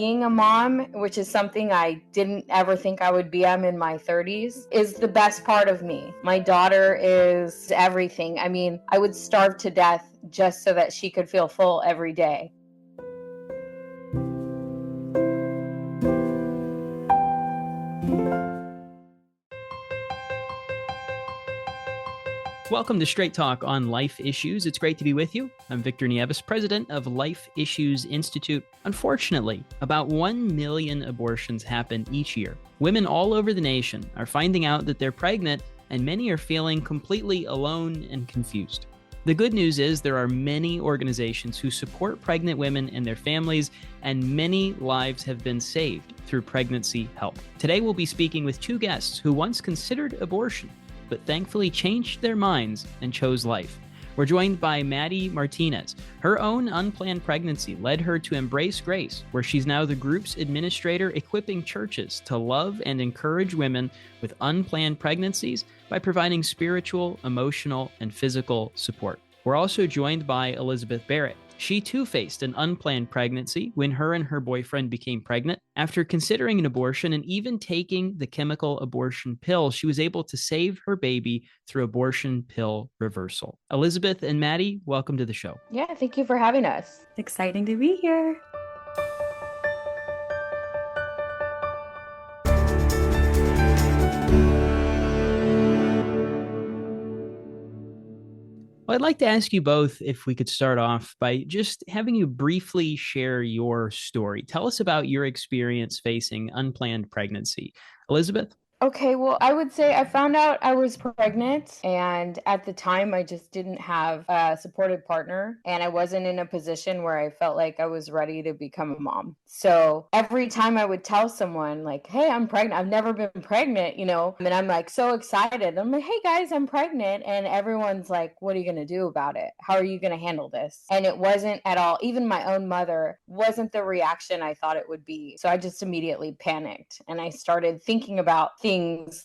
being a mom, which is something I didn't ever think I would be. I'm in my 30s, is the best part of me. My daughter is everything. I mean, I would starve to death just so that she could feel full every day. Welcome to Straight Talk on Life Issues. It's great to be with you. I'm Victor Nieves, president of Life Issues Institute. Unfortunately, about 1 million abortions happen each year. Women all over the nation are finding out that they're pregnant, and many are feeling completely alone and confused. The good news is there are many organizations who support pregnant women and their families, and many lives have been saved through pregnancy help. Today, we'll be speaking with two guests who once considered abortion, but thankfully changed their minds and chose life. We're joined by Maddie Martinez. Her own unplanned pregnancy led her to Embrace Grace, where she's now the group's administrator, equipping churches to love and encourage women with unplanned pregnancies by providing spiritual, emotional, and physical support. We're also joined by Elizabeth Barrett. She too faced an unplanned pregnancy when her and her boyfriend became pregnant. After considering an abortion and even taking the chemical abortion pill, she was able to save her baby through abortion pill reversal. Elizabeth and Maddie, welcome to the show. Yeah, thank you for having us. Exciting to be here. Well, I'd like to ask you both if we could start off by just having you briefly share your story. Tell us about your experience facing unplanned pregnancy. Elizabeth? Okay, well, I would say I found out I was pregnant, and at the time I just didn't have a supportive partner, and I wasn't in a position where I felt like I was ready to become a mom. So every time I would tell someone like, hey, I'm pregnant, I've never been pregnant, and I'm like so excited. I'm like, hey guys, I'm pregnant. And everyone's like, what are you going to do about it? How are you going to handle this? And it wasn't at all, even my own mother wasn't the reaction I thought it would be. So I just immediately panicked, and I started thinking about things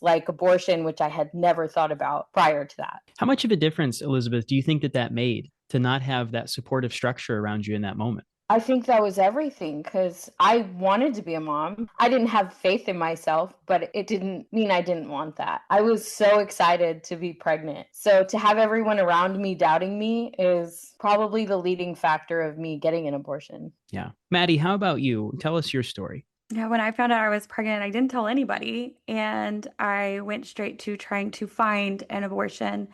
like abortion, which I had never thought about prior to that. How much of a difference, Elizabeth, do you think that made to not have that supportive structure around you in that moment? I think that was everything, because I wanted to be a mom. I didn't have faith in myself, but it didn't mean I didn't want that. I was so excited to be pregnant. So to have everyone around me doubting me is probably the leading factor of me getting an abortion. Yeah. Maddie, how about you? Tell us your story. Yeah, when I found out I was pregnant, I didn't tell anybody, and I went straight to trying to find an abortion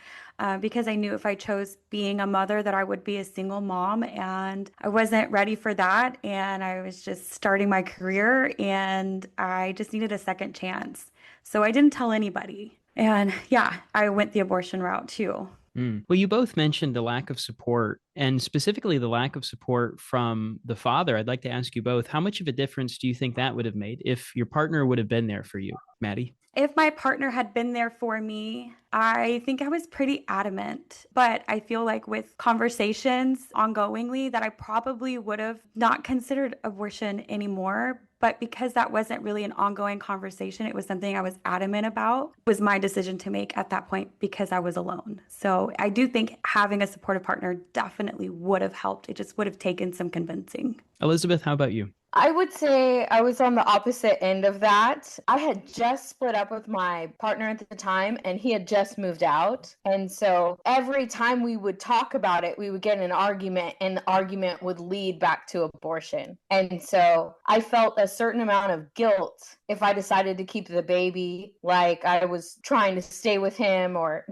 because I knew if I chose being a mother that I would be a single mom, and I wasn't ready for that, and I was just starting my career, and I just needed a second chance. So I didn't tell anybody, and yeah, I went the abortion route too. Well, you both mentioned the lack of support, and specifically the lack of support from the father. I'd like to ask you both, how much of a difference do you think that would have made if your partner would have been there for you? Maddie? If my partner had been there for me, I think I was pretty adamant, but I feel like with conversations ongoingly that I probably would have not considered abortion anymore. But because that wasn't really an ongoing conversation, it was something I was adamant about. It was my decision to make at that point because I was alone. So I do think having a supportive partner definitely would have helped. It just would have taken some convincing. Elizabeth, how about you? I would say I was on the opposite end of that. I had just split up with my partner at the time, and he had just moved out. And so every time we would talk about it, we would get in an argument, and the argument would lead back to abortion. And so I felt a certain amount of guilt if I decided to keep the baby, like I was trying to stay with him or,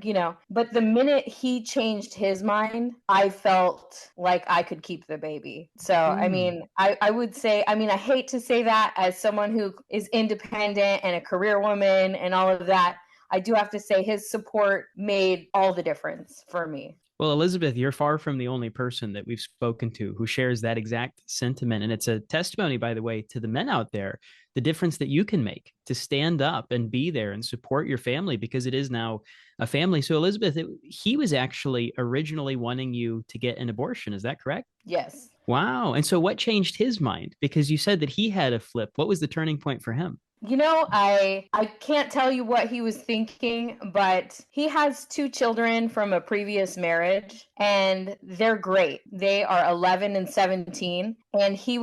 But the minute he changed his mind, I felt like I could keep the baby. So, I would say, I hate to say that as someone who is independent and a career woman and all of that. I do have to say his support made all the difference for me. Well, Elizabeth, you're far from the only person that we've spoken to who shares that exact sentiment. And it's a testimony, by the way, to the men out there, the difference that you can make to stand up and be there and support your family, because it is now a family. So Elizabeth, he was actually originally wanting you to get an abortion. Is that correct? Yes. Wow. And so what changed his mind? Because you said that he had a flip. What was the turning point for him? I can't tell you what he was thinking, but he has two children from a previous marriage, and they're great. They are 11 and 17, and he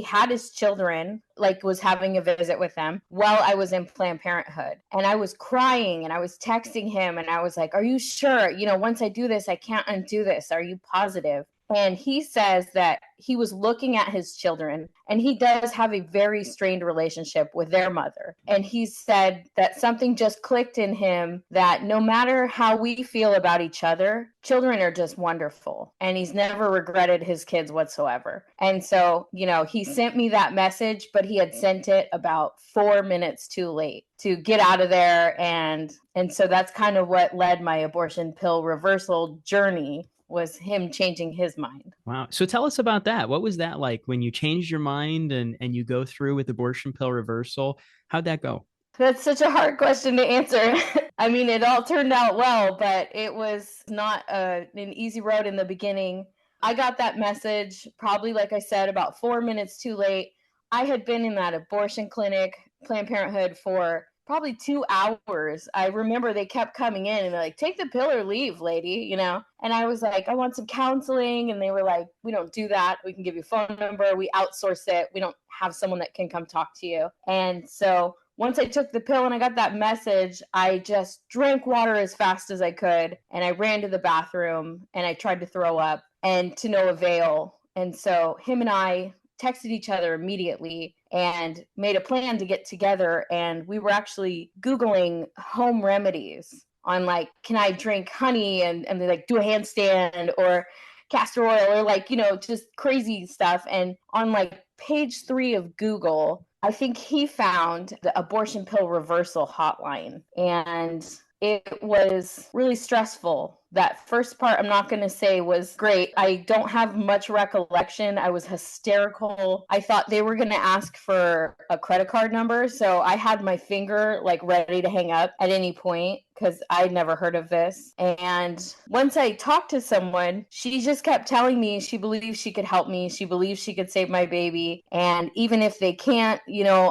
had his children, like was having a visit with them while I was in Planned Parenthood. And I was crying and I was texting him and I was like, "Are you sure? Once I do this, I can't undo this. Are you positive?" And he says that he was looking at his children, and he does have a very strained relationship with their mother. And he said that something just clicked in him, that no matter how we feel about each other, children are just wonderful. And he's never regretted his kids whatsoever. And so, he sent me that message, but he had sent it about 4 minutes too late to get out of there. And so that's kind of what led my abortion pill reversal journey, was him changing his mind. Wow. So tell us about that. What was that like when you changed your mind and you go through with abortion pill reversal? How'd that go? That's such a hard question to answer. I mean, it all turned out well, but it was not an easy road in the beginning. I got that message probably, like I said, about 4 minutes too late. I had been in that abortion clinic, Planned Parenthood, for probably 2 hours. I remember they kept coming in and they're like, "Take the pill or leave, lady," And I was like, "I want some counseling." And they were like, "We don't do that. We can give you a phone number. We outsource it. We don't have someone that can come talk to you." And so once I took the pill and I got that message, I just drank water as fast as I could. And I ran to the bathroom and I tried to throw up, and to no avail. And so him and I texted each other immediately and made a plan to get together. And we were actually Googling home remedies on, like, can I drink honey and they like do a handstand, or castor oil, or just crazy stuff. And on like page 3 of Google, I think he found the abortion pill reversal hotline. And it was really stressful. That first part, I'm not going to say was great. I don't have much recollection. I was hysterical. I thought they were going to ask for a credit card number. So I had my finger like ready to hang up at any point, because I'd never heard of this. And once I talked to someone, she just kept telling me she believes she could help me. She believes she could save my baby. And even if they can't,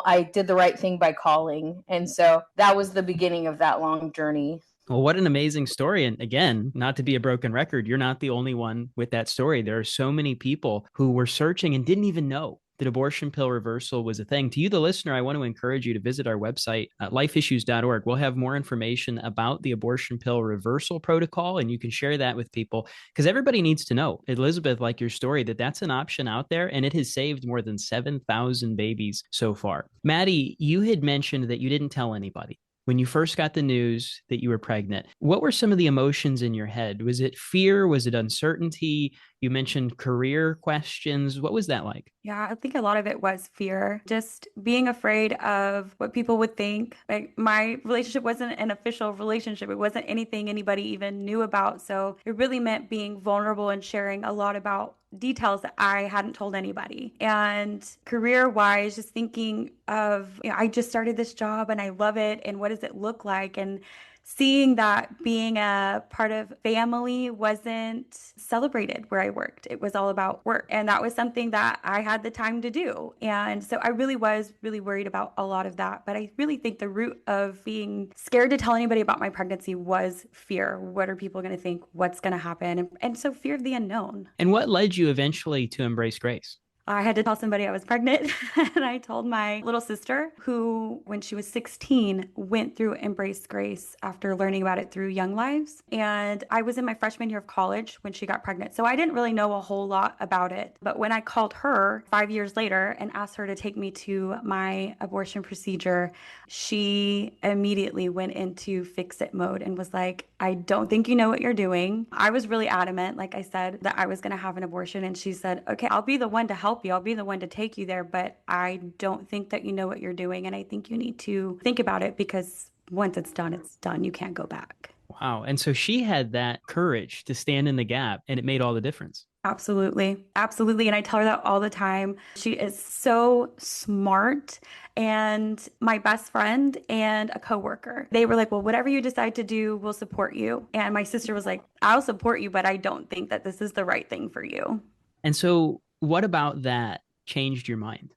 I did the right thing by calling. And so that was the beginning of that long journey. Well, what an amazing story. And again, not to be a broken record, you're not the only one with that story. There are so many people who were searching and didn't even know that abortion pill reversal was a thing. To you, the listener, I want to encourage you to visit our website at lifeissues.org. We'll have more information about the abortion pill reversal protocol, and you can share that with people, because everybody needs to know, Elizabeth, like your story, that that's an option out there, and it has saved more than 7,000 babies so far. Maddie, you had mentioned that you didn't tell anybody when you first got the news that you were pregnant. What were some of the emotions in your head? Was it fear? Was it uncertainty? You mentioned career questions. What was that like? Yeah, I think a lot of it was fear, just being afraid of what people would think. Like, my relationship wasn't an official relationship. It wasn't anything anybody even knew about. So it really meant being vulnerable and sharing a lot about details that I hadn't told anybody. And career-wise, just thinking of, I just started this job and I love it, and what does it look like? And seeing that being a part of family wasn't celebrated where I worked. It was all about work. And that was something that I had the time to do. And so I really was really worried about a lot of that. But I really think the root of being scared to tell anybody about my pregnancy was fear. What are people going to think? What's going to happen? And so fear of the unknown. And what led you eventually to embrace grace? I had to tell somebody I was pregnant, and I told my little sister, who, when she was 16, went through Embrace Grace after learning about it through Young Lives. And I was in my freshman year of college when she got pregnant, so I didn't really know a whole lot about it. But when I called her 5 years later and asked her to take me to my abortion procedure, she immediately went into fix-it mode and was like, "I don't think you know what you're doing." I was really adamant, like I said, that I was going to have an abortion. And she said, "Okay, I'll be the one to help you. I'll be the one to take you there, but I don't think that you know what you're doing. And I think you need to think about it, because once it's done, it's done. You can't go back." Wow. And so she had that courage to stand in the gap, and it made all the difference. Absolutely. Absolutely. And I tell her that all the time. She is so smart. And my best friend and a coworker, they were like, "Well, whatever you decide to do, we'll support you." And my sister was like, "I'll support you, but I don't think that this is the right thing for you." And so what about that changed your mind?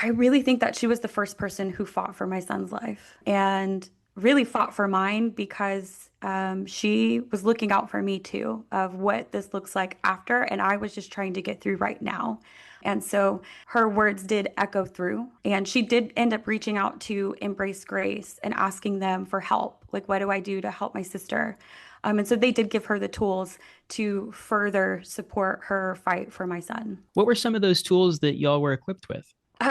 I really think that she was the first person who fought for my son's life and really fought for mine because she was looking out for me too, of what this looks like after. And I was just trying to get through right now. And so her words did echo through. And she did end up reaching out to Embrace Grace and asking them for help. Like, what do I do to help my sister? And so they did give her the tools to further support her fight for my son. What were some of those tools that y'all were equipped with?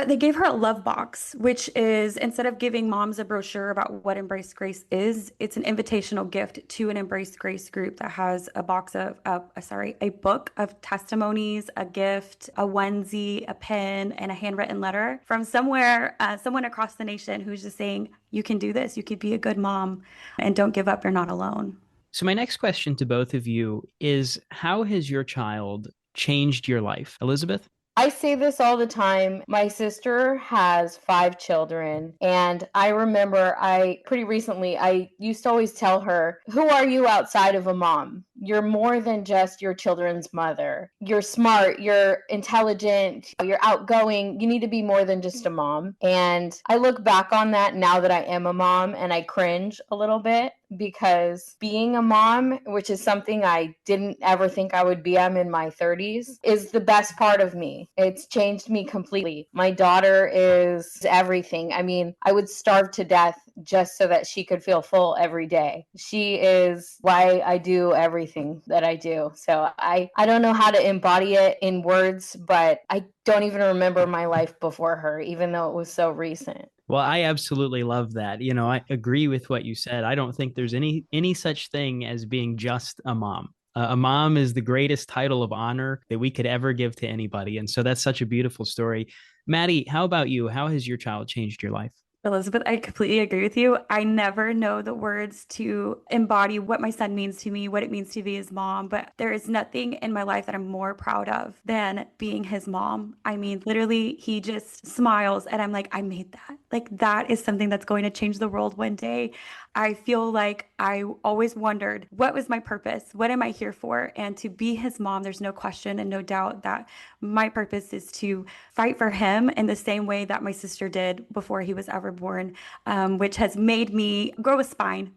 They gave her a love box, which is instead of giving moms a brochure about what Embrace Grace is, it's an invitational gift to an Embrace Grace group that has a box of, a book of testimonies, a gift, a onesie, a pen, and a handwritten letter from someone across the nation who's just saying, you can do this, you could be a good mom, and don't give up, you're not alone. So, my next question to both of you is, how has your child changed your life? Elizabeth? I say this all the time. My sister has 5 children, and I remember pretty recently, I used to always tell her, who are you outside of a mom? You're more than just your children's mother. You're smart, you're intelligent, you're outgoing. You need to be more than just a mom. And I look back on that now that I am a mom, and I cringe a little bit because being a mom, which is something I didn't ever think I would be, I'm in my 30s, is the best part of me. It's changed me completely. My daughter is everything. I mean, I would starve to death just so that she could feel full every day. She is why I do everything that I do. So I don't know how to embody it in words, but I don't even remember my life before her, even though it was so recent. Well, I absolutely love that. I agree with what you said. I don't think there's any such thing as being just a mom. A mom is the greatest title of honor that we could ever give to anybody. And so that's such a beautiful story. Maddie, how about you? How has your child changed your life? Elizabeth, I completely agree with you. I never know the words to embody what my son means to me, what it means to be his mom, but there is nothing in my life that I'm more proud of than being his mom. I mean, literally, he just smiles and I'm like, I made that. Like, that is something that's going to change the world one day. I feel like I always wondered, what was my purpose? What am I here for? And to be his mom, there's no question and no doubt that my purpose is to fight for him in the same way that my sister did before he was ever born, which has made me grow a spine,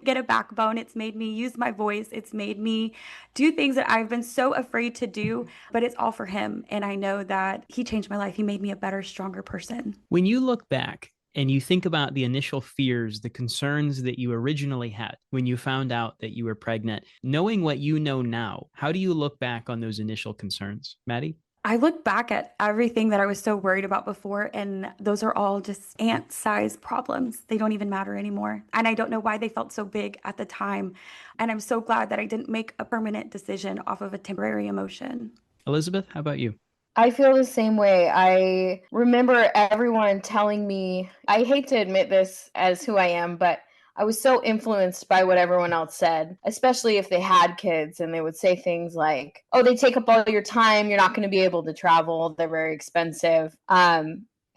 get a backbone. It's made me use my voice. It's made me do things that I've been so afraid to do, but it's all for him. And I know that he changed my life. He made me a better, stronger person. When you look back and you think about the initial fears, the concerns that you originally had when you found out that you were pregnant, knowing what you know now, how do you look back on those initial concerns? Maddie? I look back at everything that I was so worried about before, and those are all just ant-sized problems. They don't even matter anymore. And I don't know why they felt so big at the time. And I'm so glad that I didn't make a permanent decision off of a temporary emotion. Elizabeth, how about you? I feel the same way. I remember everyone telling me, I hate to admit this as who I am, but I was so influenced by what everyone else said, especially if they had kids and they would say things like, oh, they take up all your time. You're not going to be able to travel. They're very expensive.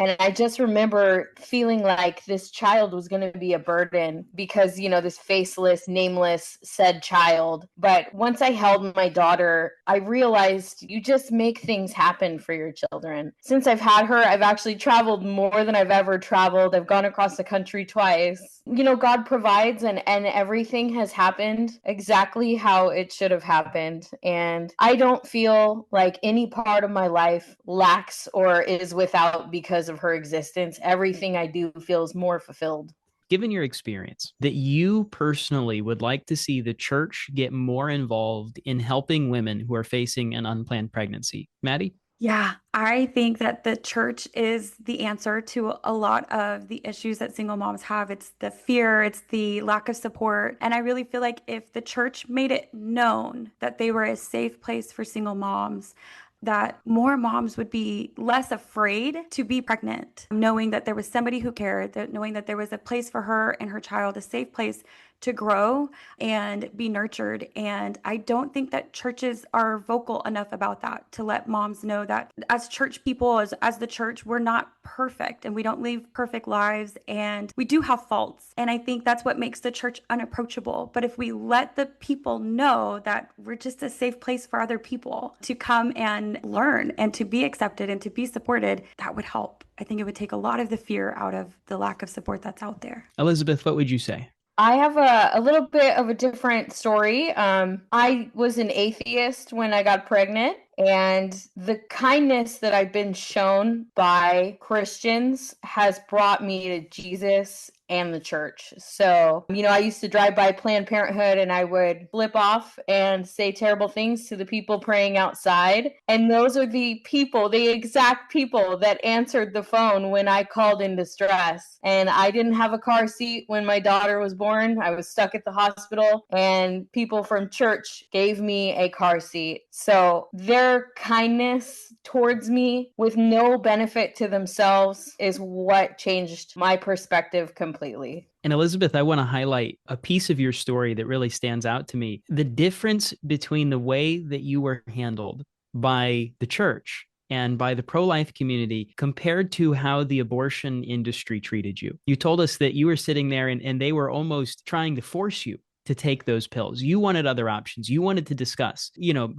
And I just remember feeling like this child was going to be a burden because, this faceless, nameless said child. But once I held my daughter, I realized you just make things happen for your children. Since I've had her, I've actually traveled more than I've ever traveled. I've gone across the country twice. God provides and everything has happened exactly how it should have happened. And I don't feel like any part of my life lacks or is without because of her existence. Everything I do feels more fulfilled. Given your experience, that you personally would like to see the church get more involved in helping women who are facing an unplanned pregnancy. Maddie? Yeah, I think that the church is the answer to a lot of the issues that single moms have. It's the fear, it's the lack of support. And I really feel like if the church made it known that they were a safe place for single moms, that more moms would be less afraid to be pregnant, knowing that there was somebody who cared, that knowing that there was a place for her and her child, a safe place to grow and be nurtured. And I don't think that churches are vocal enough about that, to let moms know that as church people, as the church, we're not perfect and we don't live perfect lives and we do have faults. And I think that's what makes the church unapproachable. But if we let the people know that we're just a safe place for other people to come and learn and to be accepted and to be supported, that would help. I think it would take a lot of the fear out of the lack of support that's out there. Elizabeth, what would you say? I have a little bit of a different story. I was an atheist when I got pregnant, and the kindness that I've been shown by Christians has brought me to Jesus and the church. So, I used to drive by Planned Parenthood and I would flip off and say terrible things to the people praying outside. And those are the people, the exact people that answered the phone when I called in distress. And I didn't have a car seat when my daughter was born. I was stuck at the hospital, and people from church gave me a car seat. So their kindness towards me with no benefit to themselves is what changed my perspective completely. And Elizabeth, I want to highlight a piece of your story that really stands out to me. The difference between the way that you were handled by the church and by the pro-life community compared to how the abortion industry treated you. You told us that you were sitting there and they were almost trying to force you to take those pills. You wanted other options. You wanted to discuss,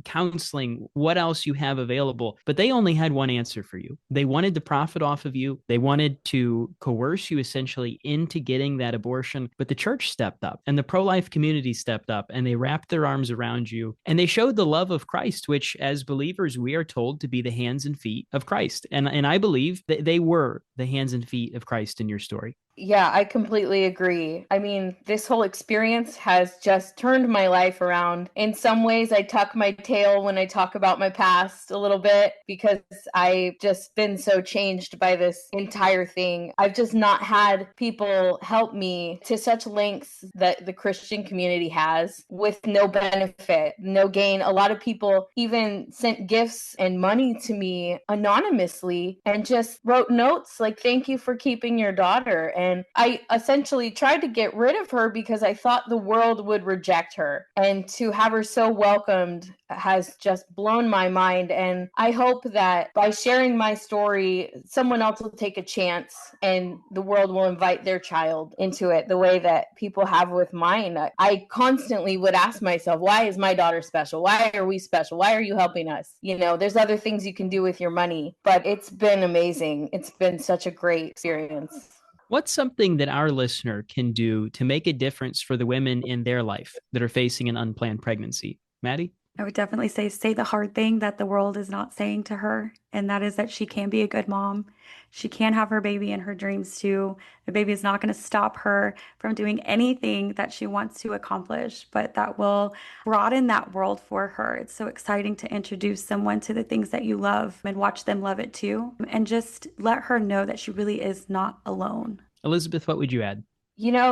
counseling, what else you have available. But they only had one answer for you. They wanted to profit off of you. They wanted to coerce you essentially into getting that abortion. But the church stepped up and the pro-life community stepped up and they wrapped their arms around you and they showed the love of Christ, which as believers, we are told to be the hands and feet of Christ. And I believe that they were the hands and feet of Christ in your story. Yeah, I completely agree. I mean, this whole experience has just turned my life around. In some ways, I tuck my tail when I talk about my past a little bit because I've just been so changed by this entire thing. I've just not had people help me to such lengths that the Christian community has with no benefit, no gain. A lot of people even sent gifts and money to me anonymously and just wrote notes like, "Thank you for keeping your daughter." And I essentially tried to get rid of her because I thought the world would reject her. And to have her so welcomed has just blown my mind. And I hope that by sharing my story, someone else will take a chance and the world will invite their child into it the way that people have with mine. I constantly would ask myself, why is my daughter special? Why are we special? Why are you helping us? There's other things you can do with your money, but it's been amazing. It's been such a great experience. What's something that our listener can do to make a difference for the women in their life that are facing an unplanned pregnancy? Maddie? I would definitely say the hard thing that the world is not saying to her, and that is that she can be a good mom. She can have her baby in her dreams too. The baby is not going to stop her from doing anything that she wants to accomplish, but that will broaden that world for her. It's so exciting to introduce someone to the things that you love and watch them love it too, and just let her know that she really is not alone. Elizabeth, what would you add?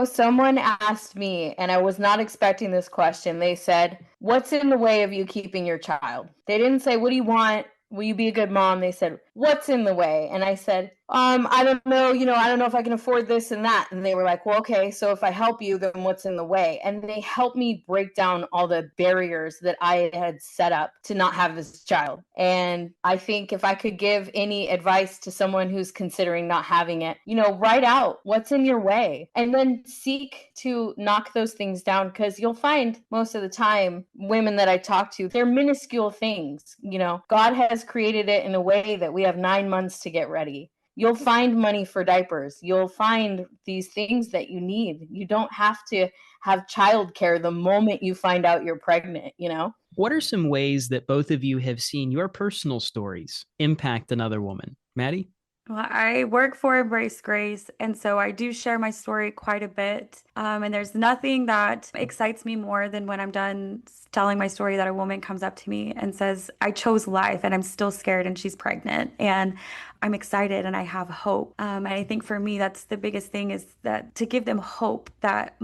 Someone asked me, and I was not expecting this question. They said, "What's in the way of you keeping your child?" They didn't say, "What do you want? Will you be a good mom?" They said, "What's in the way?" And I said, I don't know, I don't know if I can afford this and that. And they were like, well, okay, so if I help you, then what's in the way? And they helped me break down all the barriers that I had set up to not have this child. And I think if I could give any advice to someone who's considering not having it, write out what's in your way and then seek to knock those things down, because you'll find most of the time women that I talk to, they're minuscule things. God has created it in a way that we have 9 months to get ready. You'll find money for diapers. You'll find these things that you need. You don't have to have childcare the moment you find out you're pregnant, What are some ways that both of you have seen your personal stories impact another woman? Maddie? Well, I work for Embrace Grace, and so I do share my story quite a bit. And there's nothing that excites me more than when I'm done telling my story that a woman comes up to me and says, "I chose life and I'm still scared and she's pregnant." And I'm excited and I have hope. And I think for me, that's the biggest thing, is that to give them hope that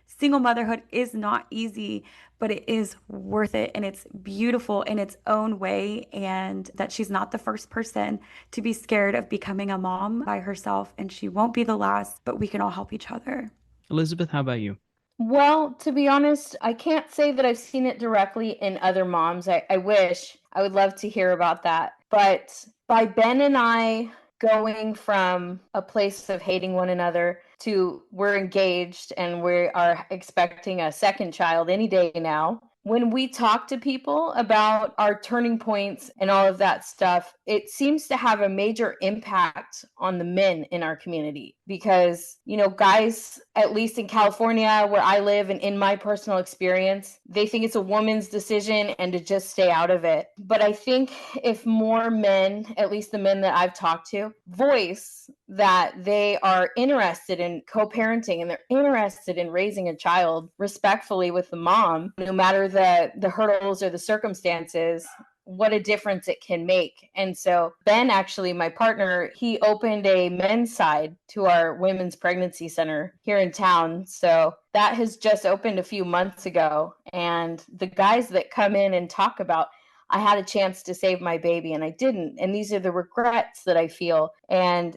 single motherhood is not easy, but it is worth it and it's beautiful in its own way, and that she's not the first person to be scared of becoming a mom by herself, and she won't be the last, but we can all help each other. Elizabeth, how about you? Well, to be honest, I can't say that I've seen it directly in other moms. I wish. I would love to hear about that. But by Ben and I going from a place of hating one another to we're engaged and we are expecting a second child any day now, when we talk to people about our turning points and all of that stuff, it seems to have a major impact on the men in our community because, guys, at least in California where I live and in my personal experience, they think it's a woman's decision and to just stay out of it. But I think if more men, at least the men that I've talked to, voice that they are interested in co-parenting and they're interested in raising a child respectfully with the mom, no matter the hurdles or the circumstances, what a difference it can make. And so Ben, actually, my partner, he opened a men's side to our women's pregnancy center here in town. So that has just opened a few months ago. And the guys that come in and talk about, I had a chance to save my baby and I didn't. And these are the regrets that I feel. And,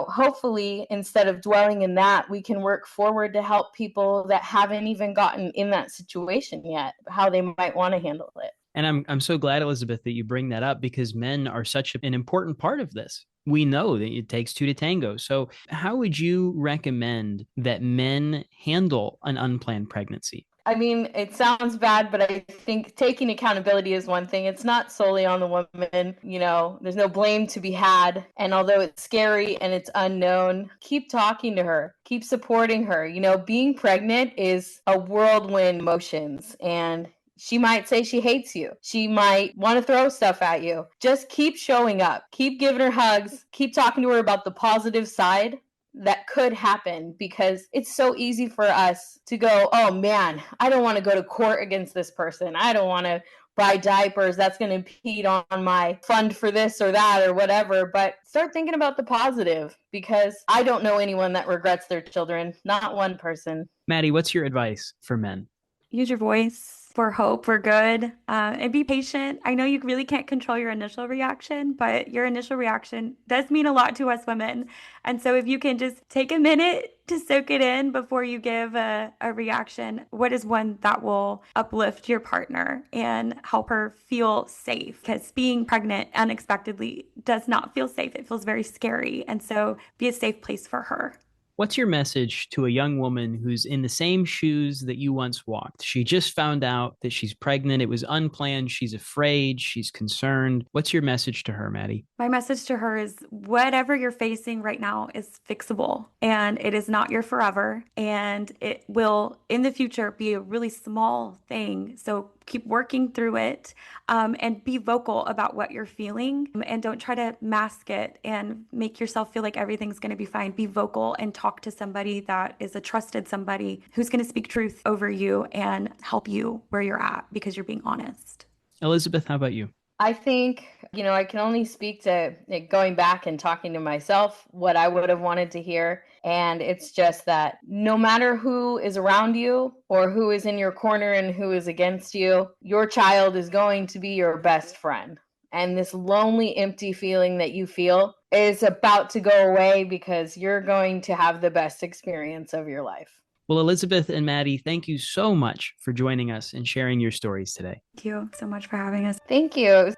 hopefully instead of dwelling in that, we can work forward to help people that haven't even gotten in that situation yet, how they might want to handle it. And I'm so glad, Elizabeth, that you bring that up because men are such an important part of this. We know that it takes two to tango. So how would you recommend that men handle an unplanned pregnancy? I mean, it sounds bad, but I think taking accountability is one thing. It's not solely on the woman. There's no blame to be had. And although it's scary and it's unknown, keep talking to her, keep supporting her. Being pregnant is a whirlwind emotions, and she might say she hates you. She might want to throw stuff at you. Just keep showing up. Keep giving her hugs. Keep talking to her about the positive side that could happen, because it's so easy for us to go, oh man, I don't want to go to court against this person. I don't want to buy diapers. That's going to impede on my fund for this or that or whatever. But start thinking about the positive, because I don't know anyone that regrets their children. Not one person. Maddie, what's your advice for men? Use your voice for hope, for good, and be patient. I know you really can't control your initial reaction, but your initial reaction does mean a lot to us women. And so if you can just take a minute to soak it in before you give a reaction, what is one that will uplift your partner and help her feel safe? Because being pregnant unexpectedly does not feel safe. It feels very scary. And so be a safe place for her. What's your message to a young woman who's in the same shoes that you once walked? She just found out that she's pregnant. It was unplanned. She's afraid. She's concerned. What's your message to her, Maddie? My message to her is whatever you're facing right now is fixable, and it is not your forever, and it will in the future be a really small thing. So keep working through it, and be vocal about what you're feeling, and don't try to mask it and make yourself feel like everything's going to be fine. Be vocal and talk to somebody that is a trusted somebody who's going to speak truth over you and help you where you're at because you're being honest. Elizabeth, how about you? I think, I can only speak to going back and talking to myself, what I would have wanted to hear. And it's just that no matter who is around you or who is in your corner and who is against you, your child is going to be your best friend. And this lonely, empty feeling that you feel is about to go away because you're going to have the best experience of your life. Well, Elizabeth and Maddie, thank you so much for joining us and sharing your stories today. Thank you so much for having us. Thank you.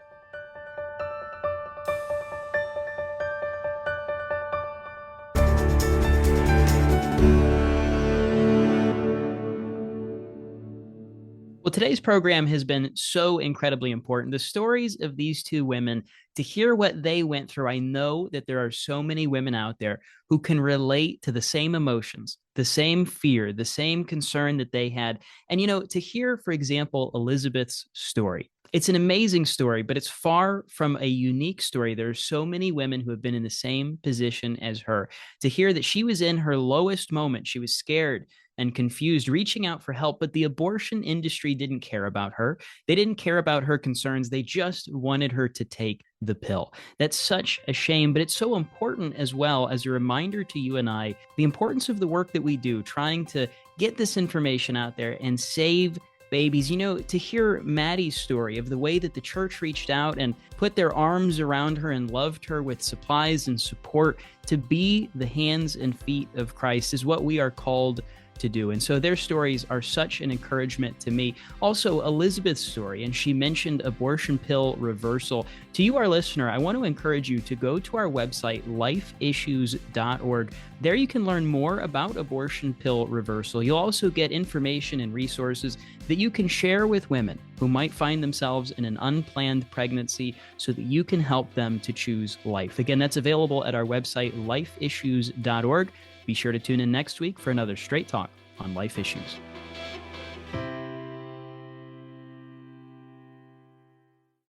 Well, today's program has been so incredibly important. The stories of these two women, to hear what they went through, I know that there are so many women out there who can relate to the same emotions, the same fear, the same concern that they had. And, to hear, for example, Elizabeth's story, it's an amazing story, but it's far from a unique story. There are so many women who have been in the same position as her. To hear that she was in her lowest moment, she was scared and confused, reaching out for help, but the abortion industry didn't care about her. They didn't care about her concerns. They just wanted her to take the pill. That's such a shame, but it's so important as well as a reminder to you and I, the importance of the work that we do, trying to get this information out there and save babies. To hear Maddie's story of the way that the church reached out and put their arms around her and loved her with supplies and support, to be the hands and feet of Christ is what we are called to do. And so their stories are such an encouragement to me. Also, Elizabeth's story, and she mentioned abortion pill reversal. To you, our listener, I want to encourage you to go to our website, lifeissues.org. There you can learn more about abortion pill reversal. You'll also get information and resources that you can share with women who might find themselves in an unplanned pregnancy so that you can help them to choose life. Again, that's available at our website, lifeissues.org. Be sure to tune in next week for another Straight Talk on Life Issues.